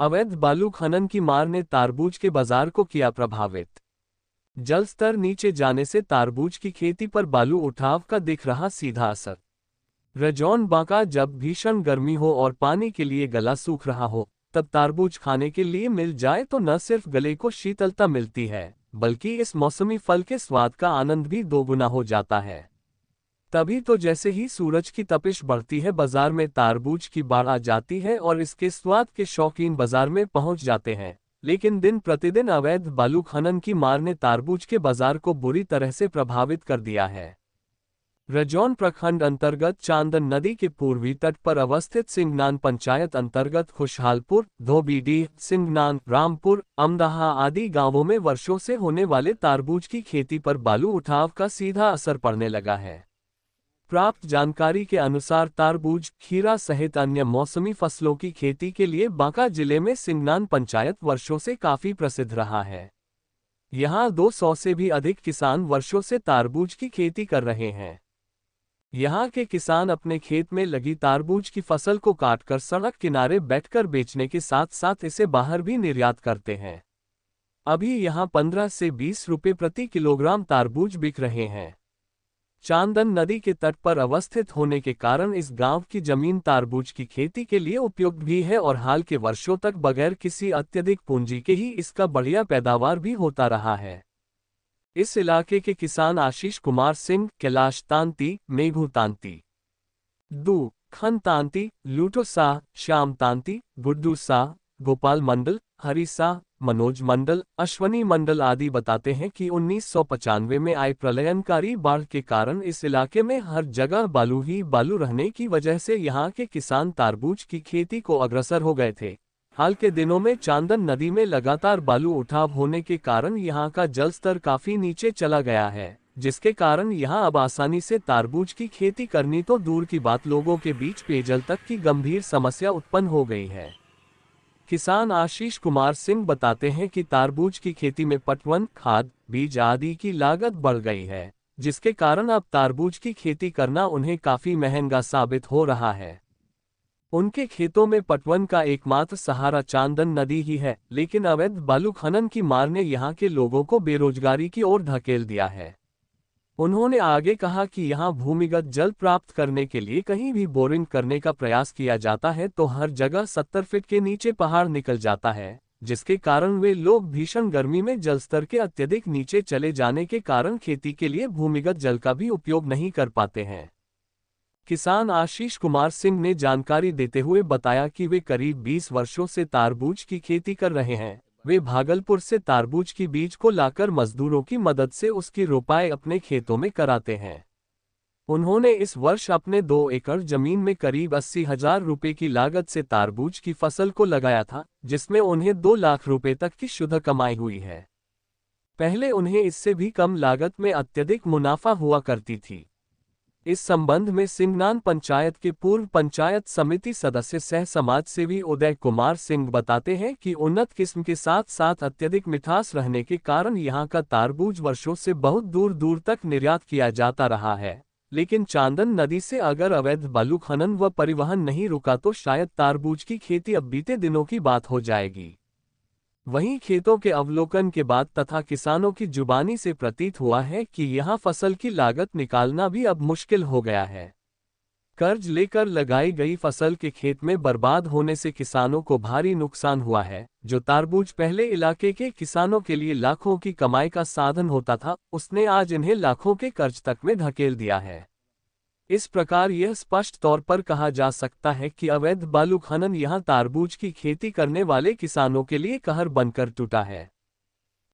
अवैध बालू खनन की मार ने तारबूज के बाजार को किया प्रभावित। जल स्तर नीचे जाने से तारबूज की खेती पर बालू उठाव का दिख रहा सीधा असर। रजौन बांका जब भीषण गर्मी हो और पानी के लिए गला सूख रहा हो, तब तारबूज खाने के लिए मिल जाए तो न सिर्फ गले को शीतलता मिलती है, बल्कि इस मौसमी फल के स्वाद का आनंद भी दोगुना हो जाता है। तभी तो जैसे ही सूरज की तपिश बढ़ती है, बाजार में तारबूज की बाढ़ आ जाती है और इसके स्वाद के शौकीन बाजार में पहुंच जाते हैं। लेकिन दिन प्रतिदिन अवैध बालू खनन की मार ने तारबूज के बाजार को बुरी तरह से प्रभावित कर दिया है। रजौन प्रखंड अंतर्गत चांदन नदी के पूर्वी तट पर अवस्थित सिंगनान पंचायत अंतर्गत खुशहालपुर, धोबीडीह, सिंगनान, रामपुर, अमदाहा आदि गांवों में वर्षों से होने वाले तारबूज की खेती पर बालू उठाव का सीधा असर पड़ने लगा है। प्राप्त जानकारी के अनुसार तारबूज, खीरा सहित अन्य मौसमी फसलों की खेती के लिए बांका जिले में सिंगनान पंचायत वर्षों से काफी प्रसिद्ध रहा है। यहाँ 200 से भी अधिक किसान वर्षों से तारबूज की खेती कर रहे हैं। यहाँ के किसान अपने खेत में लगी तारबूज की फसल को काटकर सड़क किनारे बैठकर बेचने के साथ साथ इसे बाहर भी निर्यात करते हैं। अभी यहाँ 15 से 20 रुपये प्रति किलोग्राम तारबूज बिक रहे हैं। चांदन नदी के तट पर अवस्थित होने के कारण इस गांव की जमीन तारबूज की खेती के लिए उपयुक्त भी है और हाल के वर्षों तक बगैर किसी अत्यधिक पूंजी के ही इसका बढ़िया पैदावार भी होता रहा है। इस इलाके के किसान आशीष कुमार सिंह, कैलाश तांती, मेघू तांती, दू खन तांती, लूटो शाह, श्याम तांती, गुड्डू शाह, गोपाल मंडल, हरी शाह, मनोज मंडल, अश्वनी मंडल आदि बताते हैं कि 1995 में आई प्रलयनकारी बाढ़ के कारण इस इलाके में हर जगह बालू ही बालू रहने की वजह से यहाँ के किसान तारबूज की खेती को अग्रसर हो गए थे। हाल के दिनों में चांदन नदी में लगातार बालू उठाव होने के कारण यहाँ का जल स्तर काफी नीचे चला गया है, जिसके कारण यहाँ अब आसानी से तारबूज की खेती करनी तो दूर की बात, लोगों के बीच पेयजल तक की गंभीर समस्या उत्पन्न हो गई है। किसान आशीष कुमार सिंह बताते हैं कि तारबूज की खेती में पटवन, खाद, बीज आदि की लागत बढ़ गई है, जिसके कारण अब तारबूज की खेती करना उन्हें काफी महंगा साबित हो रहा है। उनके खेतों में पटवन का एकमात्र सहारा चांदन नदी ही है, लेकिन अवैध बालू खनन की मार ने यहाँ के लोगों को बेरोजगारी की ओर धकेल दिया है। उन्होंने आगे कहा कि यहाँ भूमिगत जल प्राप्त करने के लिए कहीं भी बोरिंग करने का प्रयास किया जाता है तो हर जगह 70 फीट के नीचे पहाड़ निकल जाता है, जिसके कारण वे लोग भीषण गर्मी में जल स्तर के अत्यधिक नीचे चले जाने के कारण खेती के लिए भूमिगत जल का भी उपयोग नहीं कर पाते हैं। किसान आशीष कुमार सिंह ने जानकारी देते हुए बताया कि वे करीब 20 वर्षों से तारबूज की खेती कर रहे हैं। वे भागलपुर से तारबूज की बीज को लाकर मजदूरों की मदद से उसकी रोपाई अपने खेतों में कराते हैं। उन्होंने इस वर्ष अपने 2 एकड़ जमीन में करीब 80,000 रुपये की लागत से तारबूज की फसल को लगाया था, जिसमें उन्हें 2 लाख रुपये तक की शुद्ध कमाई हुई है। पहले उन्हें इससे भी कम लागत में अत्यधिक मुनाफा हुआ करती थी। इस संबंध में सिंगनान पंचायत के पूर्व पंचायत समिति सदस्य सह समाज सेवी उदय कुमार सिंह बताते हैं कि उन्नत किस्म के साथ साथ अत्यधिक मिठास रहने के कारण यहाँ का तारबूज वर्षों से बहुत दूर दूर तक निर्यात किया जाता रहा है, लेकिन चांदन नदी से अगर अवैध बालू खनन व परिवहन नहीं रुका तो शायद तारबूज की खेती अब बीते दिनों की बात हो जाएगी। वहीं खेतों के अवलोकन के बाद तथा किसानों की जुबानी से प्रतीत हुआ है कि यहाँ फसल की लागत निकालना भी अब मुश्किल हो गया है। कर्ज लेकर लगाई गई फसल के खेत में बर्बाद होने से किसानों को भारी नुकसान हुआ है। जो तारबूज पहले इलाके के किसानों के लिए लाखों की कमाई का साधन होता था, उसने आज इन्हें लाखों के कर्ज तक में धकेल दिया है। इस प्रकार यह स्पष्ट तौर पर कहा जा सकता है कि अवैध बालू खनन यहाँ तारबूज की खेती करने वाले किसानों के लिए कहर बनकर टूटा है।